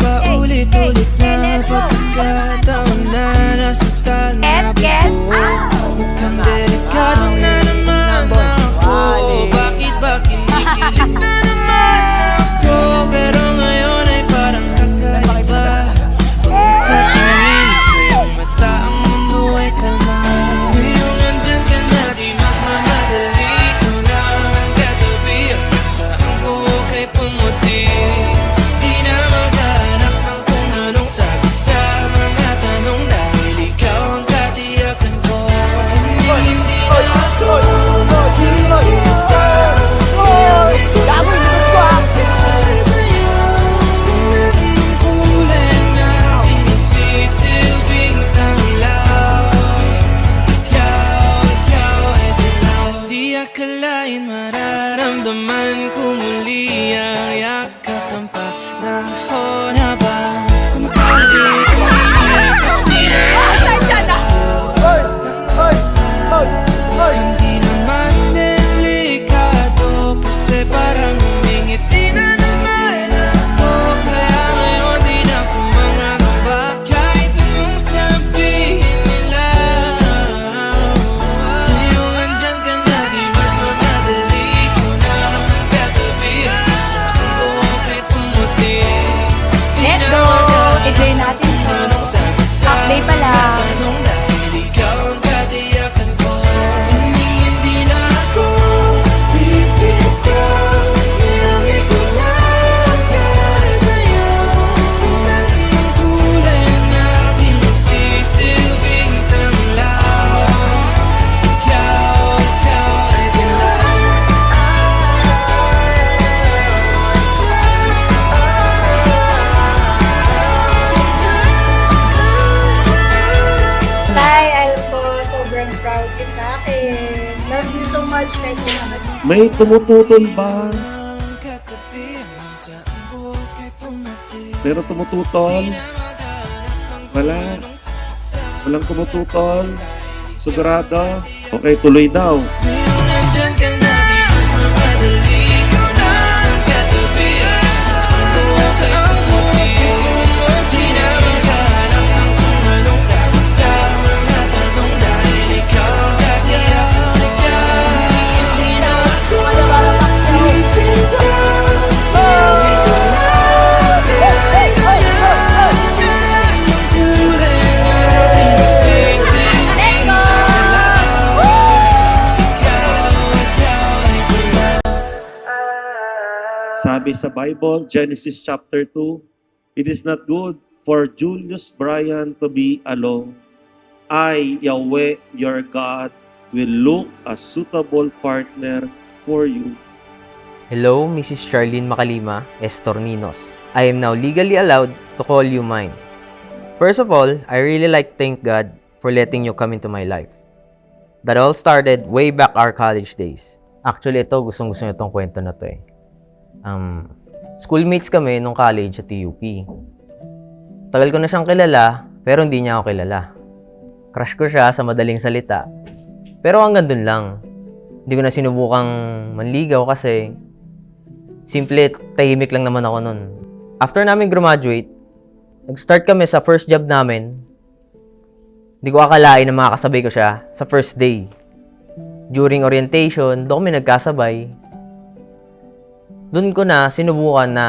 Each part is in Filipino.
Paulit-ulit na pagkakataon na nasaktan na buo. Mukhang delikado na naman ako. Bakit ba kinikilig na naman ako? Pero ngayon ay parang kakaiba. Pagkatingin sa iyong mata, ang mundo ay kalma. Ngayong nandyan ka na, di magmamadali. Ikaw na ang katabi, saan ko kay pumuti. Di na maghanap ng kung anong sagot sa mga tanong, dahil ikaw ang katiyakan ko. Hindi na ako akalain mararamdaman ko muli ang yakap ng panahon habang kumakawin, kumilit at hindi naman delikado kasi parang humingiti na naman ako. Kaya ngayon di na ko mangangamba kahit anong sabihin nila. Ngayong andyan ka na, di magmamadali. Ikaw na ang katabi, saan ko kay pumuti. Let's go! Enjoy natin to. Update pa lang. Tanong dahil ikaw ang katiyakan ko. Hindi na ako bibitaw. Ngayong ikaw na ang sa'yo. Tingnan ang kulay ng aking magsisilbing tanglaw. Ikaw ay dilaw. Tay, alam ko, sobrang proud ka sa akin. Love you so much, kahit naman. May tumututol ba? Ang katabi, saan ko kay pumuti. Pero tumututol? Wala. Walang tumututol? Sigurado? Okay, tuloy daw. Ngayong nandyan ka na, di magmamadali. Ikaw na ang katabi, saan ko kay pumuti. Di na maghanap ng kung anong sagot sa mga tanong, dahil ikaw ang katiyakan ko. Hindi na ako bibitaw. Ngayong ikaw na ang sa'yo. Ang kulay ng aking magsisilbing tanglaw. Ikaw ay dilaw. Sabi sa Bible, Genesis chapter 2, it is not good for Julius Brian to be alone. I, Yahweh, your God, will look a suitable partner for you. Hello, Mrs. Charlene Macalima, Estorninos. I am now legally allowed to call you mine. First of all, I really like to thank God for letting you come into my life. That all started way back our college days. Actually, ito, gustong-gusto niyo itong kwento na to eh. Schoolmates kami nung college sa TUP. Tagal ko na siyang kilala, pero hindi niya ako kilala. Crush ko siya sa madaling salita. Pero hanggang dun lang. Hindi ko na sinubukang manligaw kasi simple, tahimik lang naman ako nun. After namin graduate, nag-start kami sa first job namin. Hindi ko akalain na makakasabay ko siya sa first day. During orientation, doon kami nagkasabay. Doon ko na sinubukan na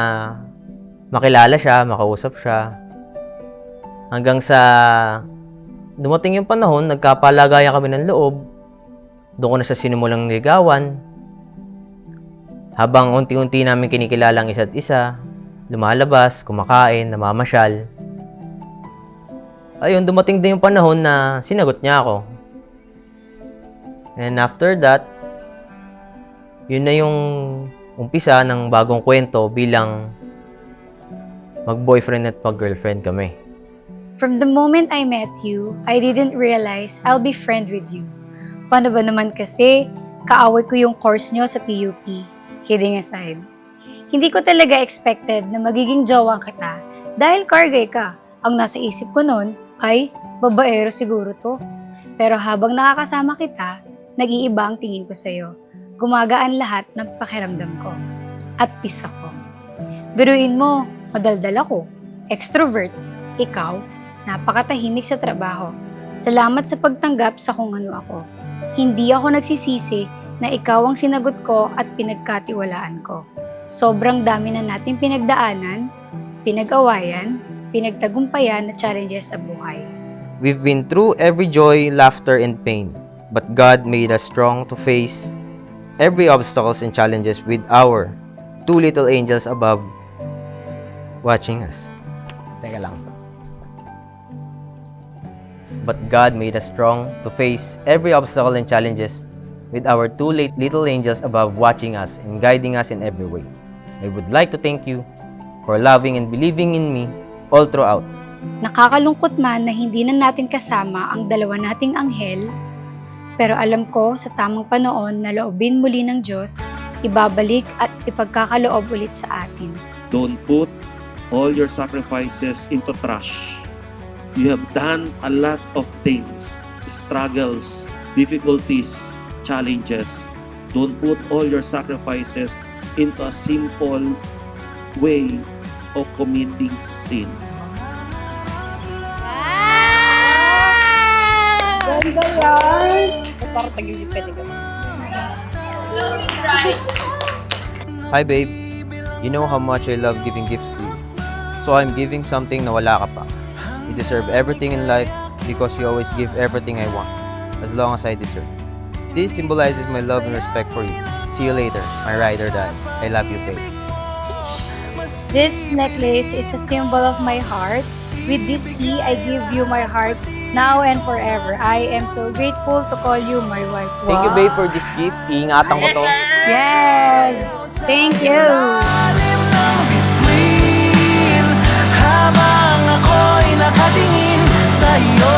makilala siya, makausap siya. Hanggang sa dumating yung panahon, nagkapalagayan kami ng loob. Doon ko na siya sinimulang ligawan. Habang unti-unti namin kinikilala ang isa't isa, lumalabas, kumakain, namamasyal. Ayun, dumating din yung panahon na sinagot niya ako. And after that, yun na yung umpisa ng bagong kwento bilang mag-boyfriend at mag-girlfriend kami. From the moment I met you, I didn't realize I'll be friend with you. Paano ba naman kasi, kaaway ko yung course nyo sa TUP. Kidding aside. Hindi ko talaga expected na magiging jowang kita dahil kargay ka. Ang nasa isip ko noon ay, babaero siguro to. Pero habang nakakasama kita, nag-iiba ang tingin ko sa'yo. Gumagaan lahat ng pakiramdam ko. At peace ako. Biruin mo, madaldal ako, extrovert. Ikaw, napakatahimik sa trabaho. Salamat sa pagtanggap sa kung ano ako. Hindi ako nagsisisi na ikaw ang sinagot ko at pinagkatiwalaan ko. Sobrang dami na nating pinagdaanan, pinag-awayan, pinagtagumpayan na challenges sa buhay. We've been through every joy, laughter, and pain. But God made us strong to face every obstacles and challenges with our two little angels above watching us. Teka lang. But God made us strong to face every obstacle and challenges with our two little angels above watching us and guiding us in every way. I would like to thank you for loving and believing in me all throughout. Nakakalungkot man na hindi na natin kasama ang dalawa nating anghel, pero alam ko sa tamang panahon na loobin muli ng Diyos, ibabalik at ipagkakaloob ulit sa atin. Don't put all your sacrifices into trash. You have done a lot of things, struggles, difficulties, challenges. Don't put all your sacrifices into a simple way of committing sin. Ganda yan! Hi babe, you know how much I love giving gifts to you. So I'm giving something na wala ka pa. You deserve everything in life because you always give everything I want, as long as I deserve. This symbolizes my love and respect for you. See you later, my ride or die. I love you, babe. This necklace is a symbol of my heart. With this key, I give you my heart now and forever. I am so grateful to call you my wife. Thank you babe for this gift. Iingatan ko to. Yes! Thank you! Lalim ng bituin, habang ako'y nakatingin sa'yo,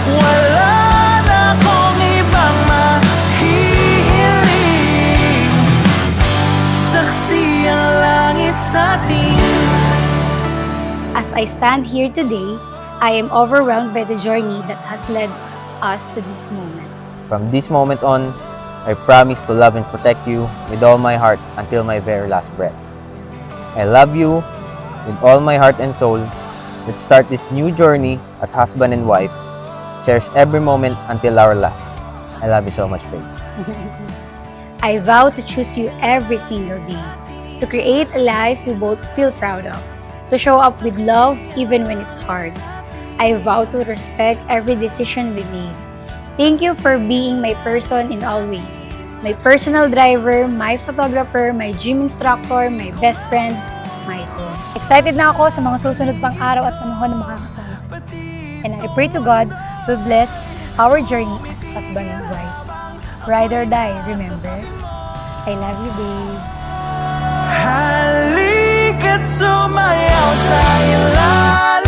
wala na akong ibang mahihiling. Saksi ang langit sa atin. As I stand here today, I am overwhelmed by the journey that has led us to this moment. From this moment on, I promise to love and protect you with all my heart until my very last breath. I love you with all my heart and soul. Let's start this new journey as husband and wife. Cherish every moment until our last. I love you so much, babe. I vow to choose you every single day, to create a life we both feel proud of, to show up with love even when it's hard. I vow to respect every decision we made. Thank you for being my person in all ways. My personal driver, my photographer, my gym instructor, my best friend, my home. Excited na ako sa mga susunod pang araw at panahon na makakasama. And I pray to God to bless our journey as husband and wife. Ride or die, remember? I love you, babe. Halika't sumayaw sa ilalim